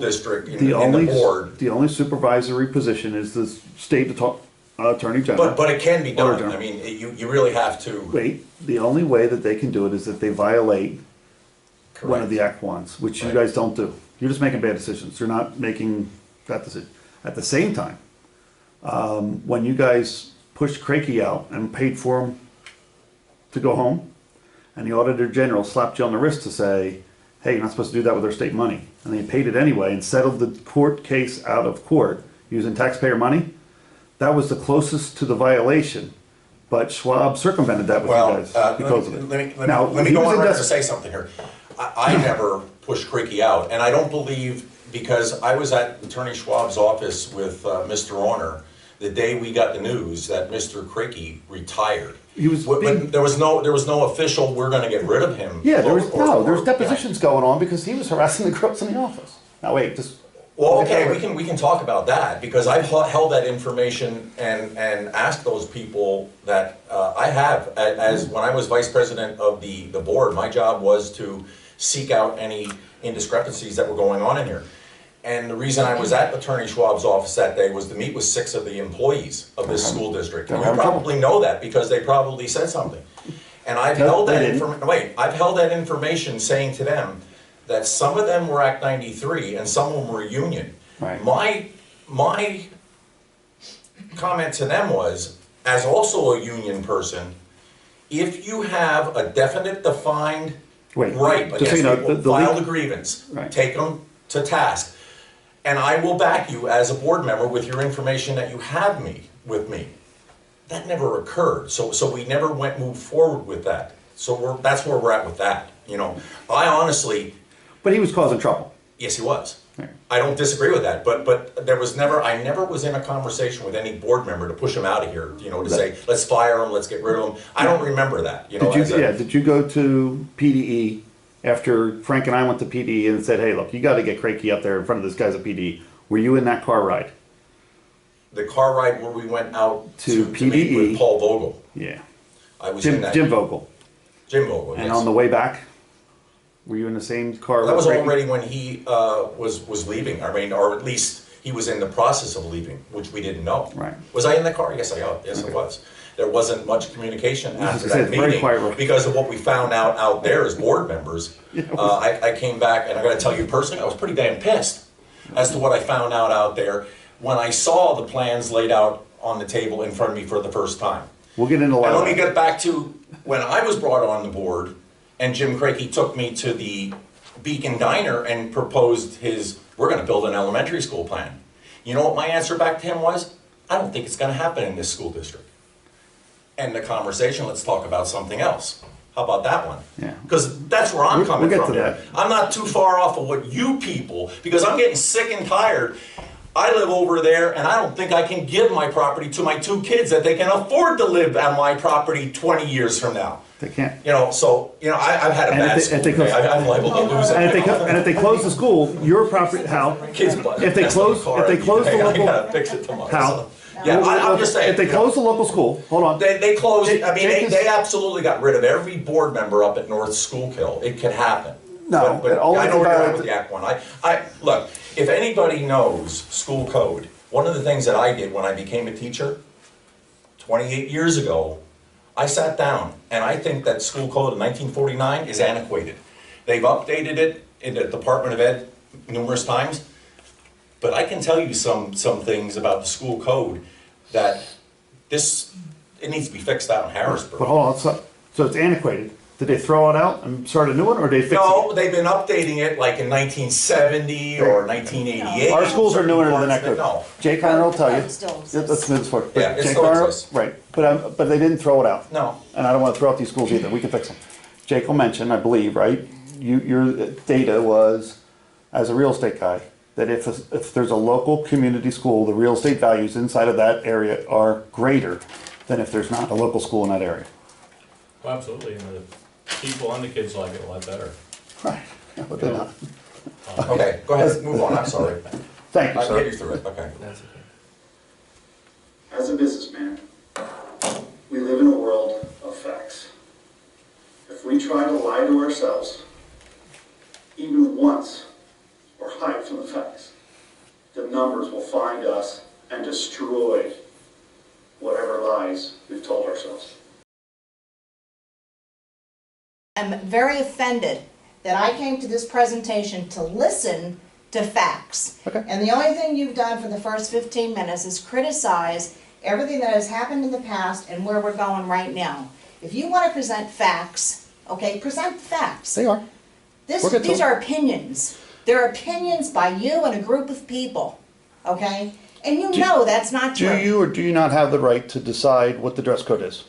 district in the board. The only supervisory position is the state attorney general. But it can be done. I mean, you really have to. Wait, the only way that they can do it is that they violate one of the Act 1s, which you guys don't do. You're just making bad decisions. You're not making that decision. At the same time, when you guys pushed Kraky out and paid for him to go home, and the Auditor General slapped you on the wrist to say, hey, you're not supposed to do that with our state money, and they paid it anyway and settled the court case out of court using taxpayer money, that was the closest to the violation. But Schwab circumvented that with you guys because of it. Let me go on record to say something here. I never pushed Kraky out, and I don't believe, because I was at Attorney Schwab's office with Mr. Orner the day we got the news that Mr. Kraky retired. But there was no official, we're going to get rid of him. Yeah, there's depositions going on because he was harassing the girls in the office. Now wait, well, okay, we can talk about that, because I've held that information and asked those people that I have, as when I was vice president of the board, my job was to seek out any indiscrepancies that were going on in here. And the reason I was at Attorney Schwab's office that day was to meet with 6 of the employees of this school district. And you probably know that because they probably said something. And I've held that information saying to them that some of them were Act 93 and some of them were union. Right. My comment to them was, as also a union person, if you have a definite defined right against people, file the grievance, take them to task. And I will back you as a board member with your information that you have with me. That never occurred, so we never moved forward with that. So that's where we're at with that. You know, I honestly. But he was causing trouble. Yes, he was. Right. I don't disagree with that. But there was never. I never was in a conversation with any board member to push him out of here. You know, to say let's fire him, let's get rid of him. I don't remember that. You know. Did you go to PDE? After Frank and I went to PDE and said, hey, look, you got to get Kraky up there in front of this guy's at PDE. Were you in that car ride? The car ride where we went out to PDE. To meet with Paul Vogel. Yeah. I was in that. Jim Vogel. Jim Vogel, And on the way back, were you in the same car? That was already when he was leaving. I mean, or at least he was in the process of leaving, which we didn't know. Right. Was I in the car? Yes, I was. There wasn't much communication after that meeting because of what we found out there as board members. I came back, and I got to tell you personally, I was pretty damn pissed as to what I found out there when I saw the plans laid out on the table in front of me for the first time. We'll get into and let me get back to when I was brought on the board, and Jim Kraky took me to the Beacon Diner and proposed we're going to build an elementary school plan. You know what my answer back to him was? I don't think it's going to happen in this school district. End the conversation, let's talk about something else. How about that one? Yeah. Because that's where I'm coming from. That. I'm not too far off of what you people, because I'm getting sick and tired. I live over there, and I don't think I can give my property to my 2 kids that they can afford to live on my property 20 years from now. They can't. You know, so, you know, I've had a bad school. I'm liable to lose it. And if they close the school, your property, Hal, if they close the local, I gotta fix it tomorrow. Hal, yeah, I'm just saying. If they close the local school, hold on. They closed. I mean, they absolutely got rid of every board member up at North Schuylkill. It could happen. No, but I know where you're at with the Act 1. Look, if anybody knows school code, one of the things that I did when I became a teacher 28 years ago, I sat down, and I think that school code of 1949 is antiquated. They've updated it in the Department of Ed numerous times. But I can tell you some things about the school code that it needs to be fixed out in Harrisburg. But hold on, so it's antiquated. Did they throw it out and start a new one, or did they fix it? No, they've been updating it like in 1970 or 1988. Our schools are newer than that code. No. Jay Conner will tell you. Let's move this forward. Yeah, it still exists. Right, but they didn't throw it out. No. And I don't want to throw out these schools either. We can fix them. Jake will mention, I believe, right? Your data was, as a real estate guy, that if there's a local community school, the real estate values inside of that area are greater than if there's not a local school in that area. Well, absolutely, and the people and the kids like it a lot better. Right, yeah, but they're not. Okay, go ahead, move on, I'm sorry. Thank you, I'll sir. get you through it, okay. That's okay. As a businessman, we live in a world of facts. If we try to lie to ourselves, even once, or hide from the facts, numbers will find us and destroy whatever lies we've told ourselves. I'm very offended that I came to this presentation to listen to facts. Okay. And the only thing you've done for the first 15 minutes is criticize everything that has happened in the past and where we're going right now. If you want to present facts, okay, present facts. They are. We'll get to These them. are opinions. They're opinions by you and a group of people, okay? And you know that's not true. Do you or do you not have the right to decide what the dress code is?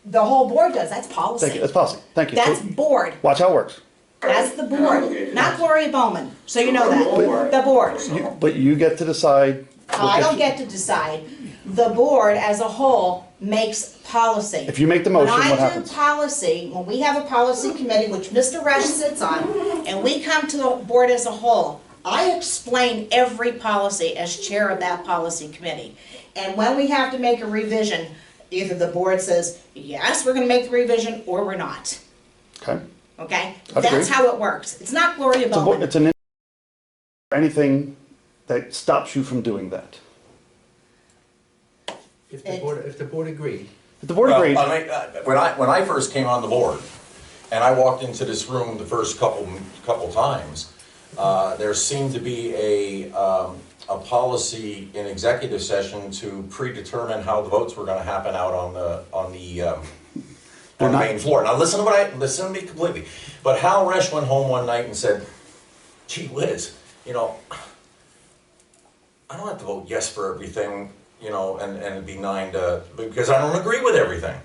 The whole board does, that's Thank policy. you. That's policy. Thank you. That's So, board. watch how it works. That's the board, not Gloria Bowman, so you know that. The board. But you get to decide. I don't get to decide. The board as a whole makes policy. If you make the motion, what When I happens? do policy, when we have a policy committee, which Mr. Resh sits on, and we come to the board as a whole, I explain every policy as chair of that policy committee. And when we have to make a revision, either the board says, yes, we're gonna make the revision, or we're not, Okay. okay? I'd That's agree. how it works. It's not Gloria Bowman. It's anything that stops you from doing that. If the board agreed. If the board Well, agreed, when I first came on the board, and I walked into this room the first couple times, there seemed to be a policy in executive session to predetermine how the votes were gonna happen out on the main floor. Now listen to me completely. But Hal Resh went home one night and said, gee whiz, you know, I don't have to vote yes for everything, you know, and be because I don't agree with everything.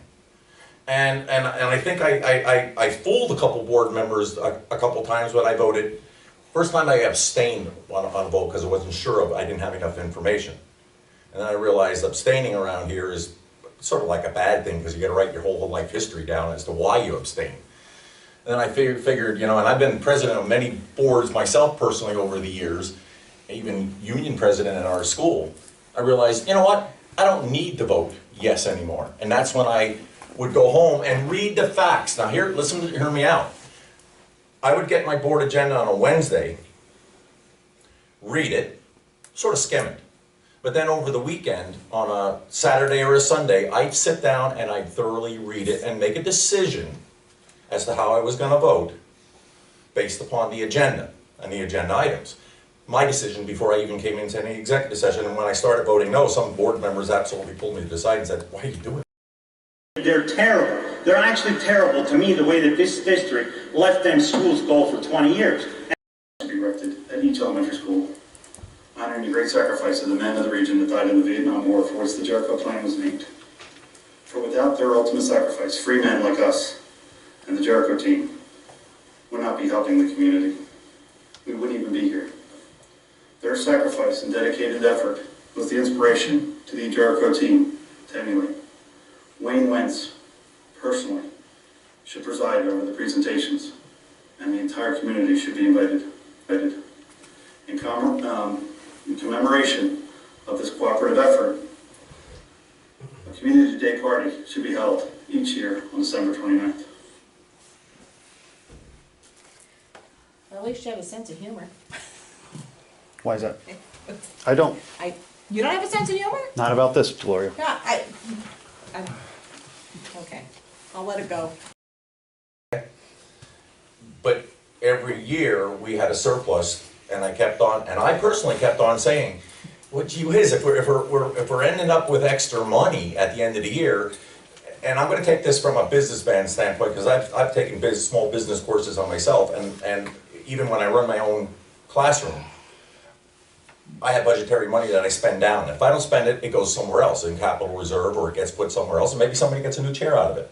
And I think I fooled a couple board members a couple times when I voted. First time I abstained on a vote because I wasn't sure I didn't have enough information. And then I realized abstaining around here is sort of like a bad thing because you got to write your whole life history down as to why you abstain. And then I figured, you know, and I've been president of many boards myself personally over the years, even union president in our school. I realized, you know what, I don't need to vote yes anymore. And that's when I would go home and read the facts. Now hear me out. I would get my board agenda on a Wednesday, read it, sort of skim it. But then over the weekend, on a Saturday or a Sunday, I'd sit down and I'd thoroughly read it and make a decision as to how I was gonna vote based upon the agenda and the agenda items. My decision before I even came into any executive session, and when I started voting no, some board members absolutely pulled me to the side and said, why are you doing it? They're terrible. They're actually terrible to me the way that this district let them schools go for 20 years. To be erected at each elementary school, honoring the great sacrifice of the men of the region that died in the Vietnam War, for which the JEriCHo plan was named. For without their ultimate sacrifice, free men like us and the JEriCHo team would not be helping the community. We wouldn't even be here. Their sacrifice and dedicated effort was the inspiration to the JEriCHo team to emulate. Wayne Wentz, personally, should preside over the presentations, and the entire community should be invited. In commemoration of this cooperative effort, a Community Day party should be held each year on December 29th. At least you have a sense of humor. why is that? I don't. You don't have a sense of humor? Not about this, Gloria. Yeah, okay, I'll let it go. But every year we had a surplus, and I personally kept on saying, well, gee whiz, if we're ending up with extra money at the end of the year, and I'm going to take this from a businessman standpoint because I've taken small business courses on myself, and even when I run my own classroom, I have budgetary money that I spend down. If I don't spend it, it goes somewhere else in capital reserve, or it gets put somewhere else, and maybe somebody gets a new chair out of it.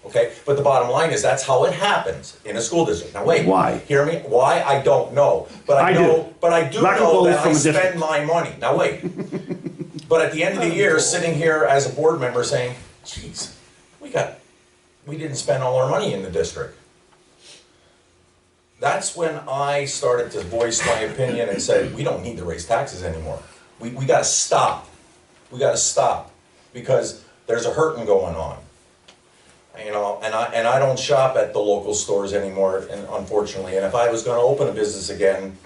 Okay, but the bottom line is that's how it happens in a school district. Now wait, Why? Hear me? Why? I don't know, but I know. But I do Lack of know goals that from I a district. spend my money. Now wait. But at the end of the year, sitting here as a board member saying, "Geez, we didn't spend all our money in the district." That's when I started to voice my opinion and said, "We don't need to raise taxes anymore. We got to stop. We got to stop because there's a hurting going on." You know, and I don't shop at the local stores anymore, and unfortunately. And if I was going to open a business again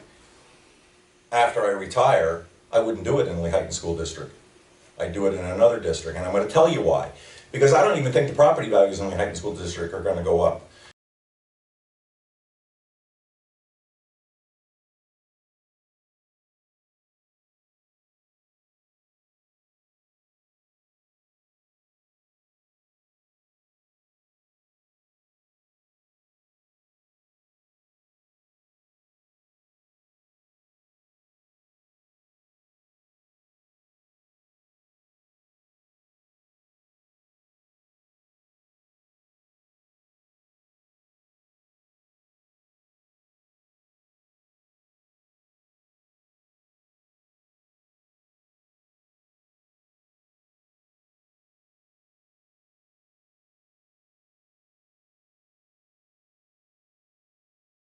after I retire, I wouldn't do it in the Lehighton School District. I'd do it in another district, and I'm gonna tell you why. Because I don't even think the property values in the Lehighton School District are gonna go up.